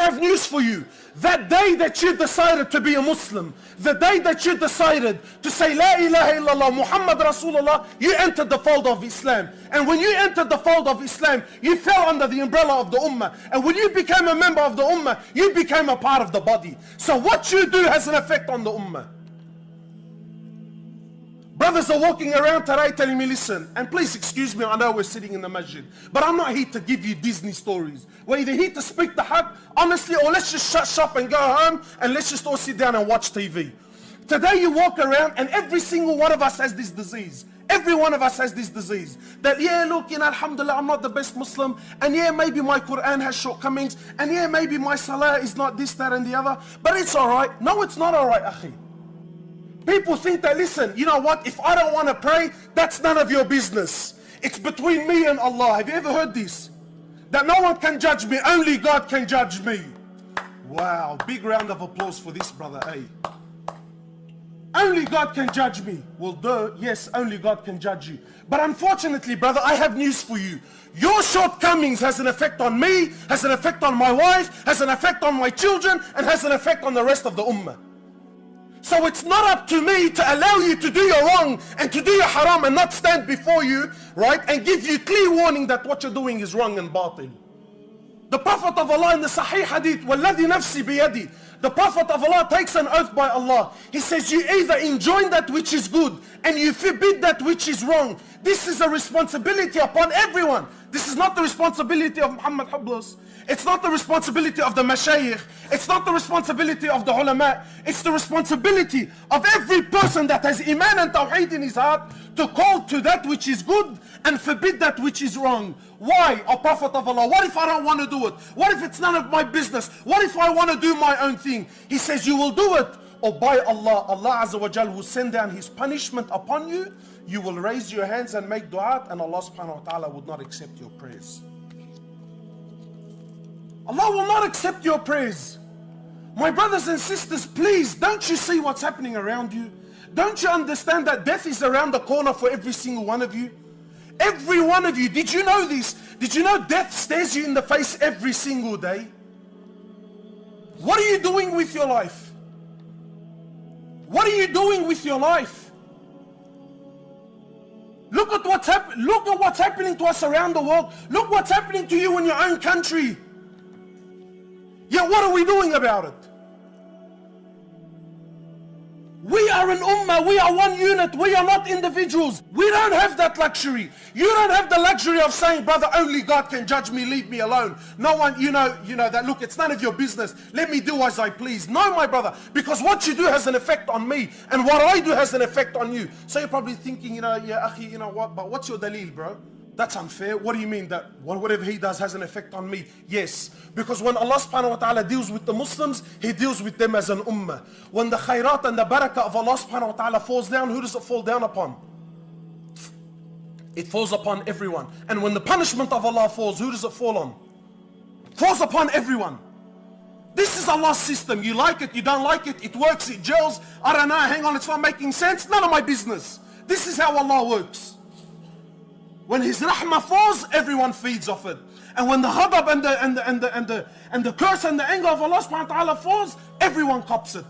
have news for you. That day that you decided to be a Muslim, the day that you decided to say La ilaha illallah Muhammad Rasulullah, you entered the fold of Islam. And when you entered the fold of Islam, you fell under the umbrella of the Ummah. And when you became a member of the Ummah, you became a part of the body. So what you do has an effect on the Ummah. Brothers are walking around today telling me, listen, and please excuse me, I know we're sitting in the masjid, but I'm not here to give you Disney stories. We're either here to speak the haqq, honestly, or let's just shut shop and go home and let's just all sit down and watch TV. Today you walk around and every single one of us has this disease. Every one of us has this disease. That, yeah, look, alhamdulillah, I'm not the best Muslim. And yeah, maybe my Quran has shortcomings. And yeah, maybe my salah is not this, that, and the other. But it's all right. No, it's not all right, akhi. People think that, listen, you know what? If I don't want to pray, that's none of your business. It's between me and Allah. Have you ever heard this? That no one can judge me. Only God can judge me. Wow. Big round of applause for this, brother. Hey. Only God can judge me. Well, duh, yes, only God can judge you. But unfortunately, brother, I have news for you. Your shortcomings has an effect on me, has an effect on my wife, has an effect on my children, and has an effect on the rest of the ummah. So it's not up to me to allow you to do your wrong and to do your haram and not stand before you, right, and give you clear warning that what you're doing is wrong and batil. The Prophet of Allah in the Sahih Hadith, وَالَّذِي نَفْسِي بِيَدِي, the Prophet of Allah takes an oath by Allah. He says, you either enjoin that which is good and you forbid that which is wrong. This is a responsibility upon everyone. This is not the responsibility of Muhammad Hublos. It's not the responsibility of the mashayikh. It's not the responsibility of the ulama. It's the responsibility of every person that has iman and tawheed in his heart to call to that which is good and forbid that which is wrong. Why, O Prophet of Allah? What if I don't want to do it? What if it's none of my business? What if I want to do my own thing? He says, you will do it. Or by Allah, Allah Azza wa Jal will send down His punishment upon you. You will raise your hands and make dua, and Allah subhanahu wa ta'ala would not accept your prayers. Allah will not accept your prayers. My brothers and sisters, please, don't you see what's happening around you? Don't you understand that death is around the corner for every single one of you? Every one of you. Did you know this? Did you know death stares you in the face every single day? What are you doing with your life? What are you doing with your life? Look at what's happening to us around the world. Look what's happening to you in your own country. Yet what are we doing about it? We are an ummah, we are one unit, we are not individuals. We don't have that luxury. You don't have the luxury of saying, brother, only God can judge me, leave me alone. No one, you know that, look, it's none of your business. Let me do as I please. No, my brother, because what you do has an effect on me, and what I do has an effect on you. So you're probably thinking, yeah, akhi, you know what, but what's your dalil, bro? That's unfair. What do you mean that whatever he does has an effect on me? Yes, because when Allah subhanahu wa ta'ala deals with the Muslims, He deals with them as an ummah. When the khairat and the barakah of Allah subhanahu wa ta'ala falls down, who does it fall down upon? It falls upon everyone. And when the punishment of Allah falls, who does it fall on? Falls upon everyone. This is Allah's system. You like it, you don't like it, it works, it gels. I don't know, hang on, it's not making sense. None of my business. This is how Allah works. When His rahmah falls, everyone feeds off it. And when the ghadab and the curse and the anger of Allah subhanahu wa ta'ala falls, everyone cops it.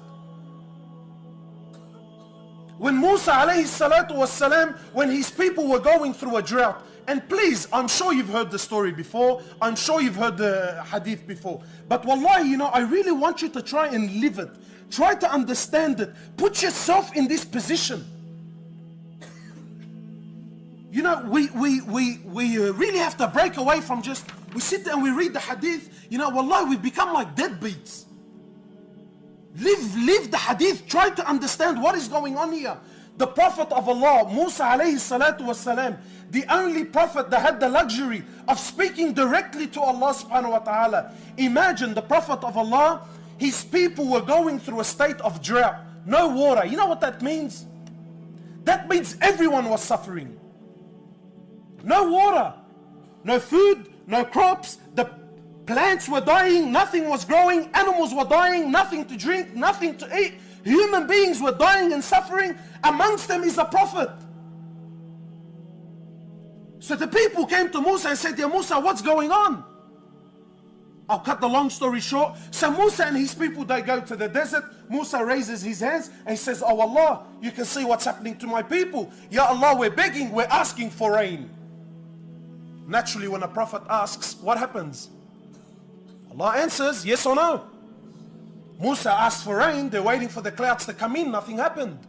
When Musa alayhi salatu was salam, when his people were going through a drought, and please, I'm sure you've heard the story before, I'm sure you've heard the hadith before, but wallahi, I really want you to try and live it. Try to understand it. Put yourself in this position. We really have to break away from just, we sit there and we read the hadith, wallahi, we become like deadbeats. Live the hadith, try to understand what is going on here. The Prophet of Allah, Musa alayhi salatu wasalam, the only prophet that had the luxury of speaking directly to Allah subhanahu wa ta'ala. Imagine the Prophet of Allah, his people were going through a state of drought, no water. You know what that means? That means everyone was suffering. No water, no food, no crops, the plants were dying, nothing was growing, animals were dying, nothing to drink, nothing to eat. Human beings were dying and suffering. Amongst them is a prophet. So the people came to Musa and said, "Ya Musa, what's going on? I'll cut the long story short. So Musa and his people, they go to the desert. Musa raises his hands and he says, oh Allah, you can see what's happening to my people. Ya Allah, we're begging, we're asking for rain. Naturally, when a prophet asks, what happens? Allah answers, yes or no. Musa asked for rain, they're waiting for the clouds to come in, nothing happened.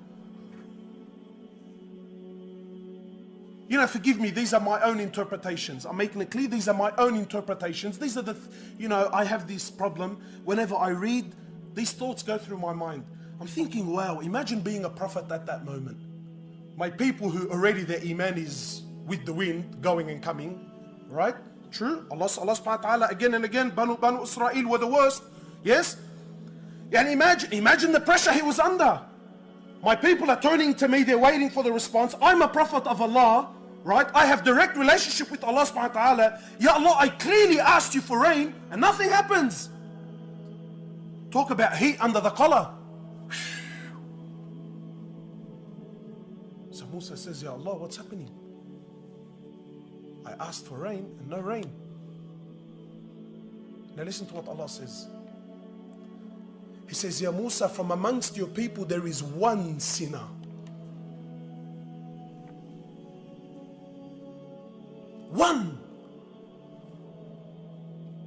You know, forgive me, these are my own interpretations. I'm making it clear, these are my own interpretations. These are the, I have this problem. Whenever I read, these thoughts go through my mind. I'm thinking, wow, imagine being a prophet at that moment. My people who already their iman is with the wind, going and coming, right? True. Allah subhanahu wa ta'ala again and again, Banu Israel were the worst. Yes? And imagine the pressure he was under. My people are turning to me, they're waiting for the response. I'm a prophet of Allah, right? I have direct relationship with Allah subhanahu wa ta'ala. Ya Allah, I clearly asked you for rain and nothing happens. Talk about heat under the collar. So Musa says, Ya Allah, what's happening? I asked for rain and no rain. Now listen to what Allah says. He says, Ya Musa, from amongst your people there is one sinner. One.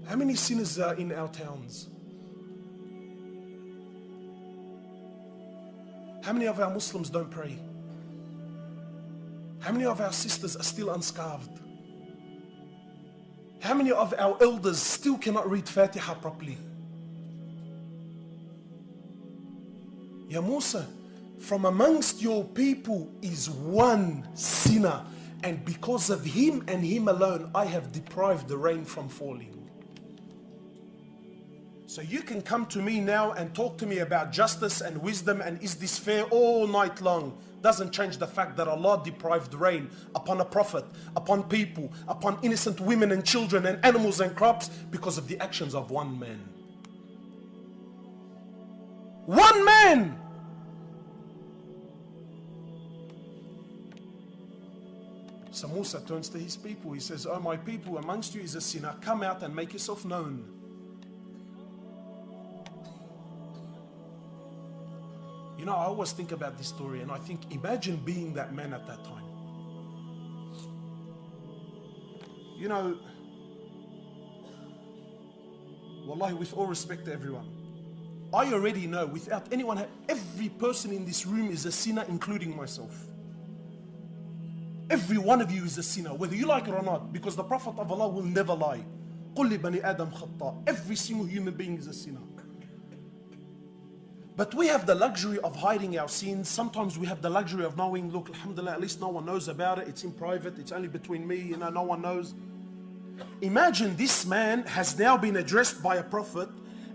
How many sinners are in our towns? How many of our Muslims don't pray? How many of our sisters are still unscarved? How many of our elders still cannot read Fatiha properly? Ya Musa, from amongst your people is one sinner, and because of him and him alone, I have deprived the rain from falling. So you can come to me now and talk to me about justice and wisdom and is this fair all night long. Doesn't change the fact that Allah deprived rain upon a prophet, upon people, upon innocent women and children and animals and crops because of the actions of one man. One man! So Musa turns to his people. He says, oh my people, amongst you is a sinner. Come out and make yourself known. You know, I always think about this story and I think, imagine being that man at that time. You know, wallahi, with all respect to everyone, I already know without anyone, every person in this room is a sinner, including myself. Every one of you is a sinner, whether you like it or not, because the Prophet of Allah will never lie. قُلِّ بَنِي آدَمْ خَطَّى. Every single human being is a sinner. But we have the luxury of hiding our sins. Sometimes we have the luxury of knowing, look, alhamdulillah, at least no one knows about it. It's in private, it's only between me, no one knows. Imagine this man has now been addressed by a prophet,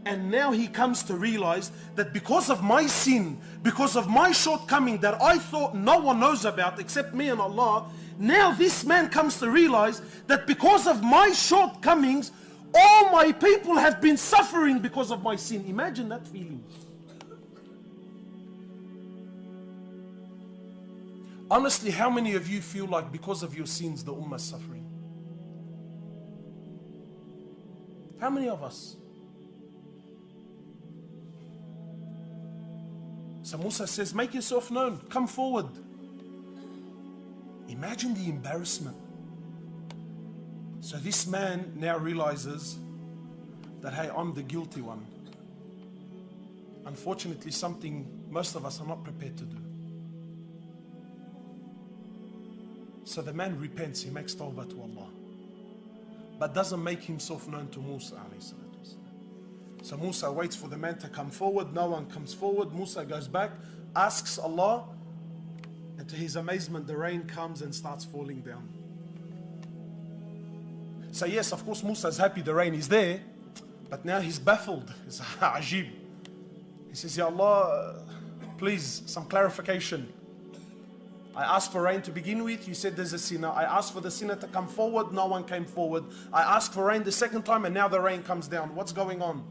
and now he comes to realize that because of my sin, because of my shortcoming that I thought no one knows about except me and Allah, now this man comes to realize that because of my shortcomings, all my people have been suffering because of my sin. Imagine that feeling. Honestly, how many of you feel like because of your sins the ummah is suffering? How many of us? So Musa says, make yourself known, come forward. Imagine the embarrassment. So this man now realizes that, hey, I'm the guilty one. Unfortunately, something most of us are not prepared to do. So the man repents, he makes tawbah to Allah, but doesn't make himself known to Musa alayhi salatu. So Musa waits for the man to come forward. No one comes forward. Musa goes back, asks Allah, and to his amazement, the rain comes and starts falling down. So yes, of course, Musa is happy the rain is there, but now he's baffled. It's ajib. He says, Ya Allah, please, some clarification. I asked for rain to begin with, you said there's a sinner. I asked for the sinner to come forward, no one came forward. I asked for rain the second time and now the rain comes down. What's going on?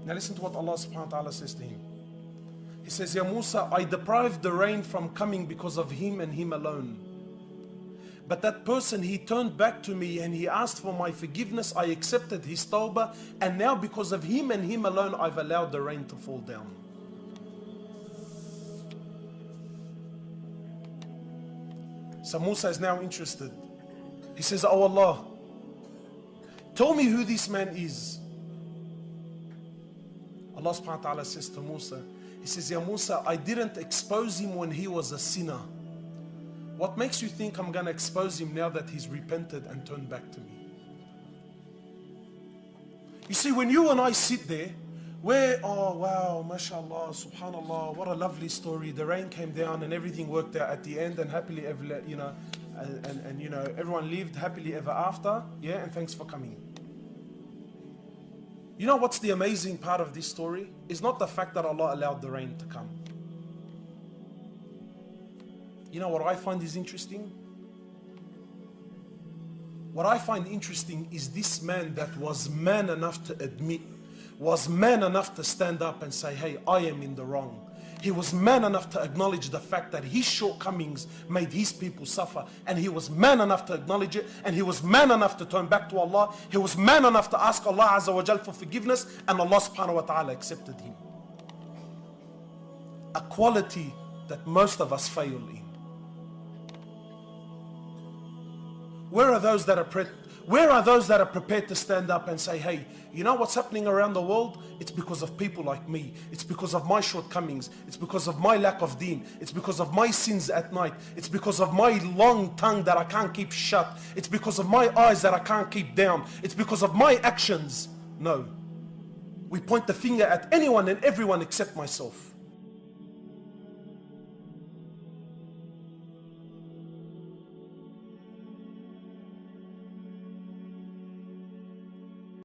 Now listen to what Allah subhanahu wa ta'ala says to him. He says, Ya Musa, I deprived the rain from coming because of him and him alone. But that person, he turned back to me and he asked for my forgiveness. I accepted his tawbah, and now because of him and him alone, I've allowed the rain to fall down. So Musa is now interested. He says, oh Allah, tell me who this man is. Allah subhanahu wa ta'ala says to Musa, he says, Ya Musa, I didn't expose him when he was a sinner. What makes you think I'm going to expose him now that he's repented and turned back to me? You see, when you and I sit there, where, oh wow, mashallah, subhanallah, what a lovely story. The rain came down and everything worked out at the end, and happily ever, you know, and you know, everyone lived happily ever after. Yeah, and thanks for coming. You know what's the amazing part of this story? It's not the fact that Allah allowed the rain to come. You know what I find is interesting? What I find interesting is this man that was man enough to admit, was man enough to stand up and say, hey, I am in the wrong. He was man enough to acknowledge the fact that his shortcomings made his people suffer. And he was man enough to acknowledge it. And he was man enough to turn back to Allah. He was man enough to ask Allah Azza wa Jal for forgiveness. And Allah subhanahu wa ta'ala accepted him. A quality that most of us fail in. Where are those that are prepared to stand up and say, hey, you know what's happening around the world? It's because of people like me. It's because of my shortcomings. It's because of my lack of deen. It's because of my sins at night. It's because of my long tongue that I can't keep shut. It's because of my eyes that I can't keep down. It's because of my actions. No. We point the finger at anyone and everyone except myself.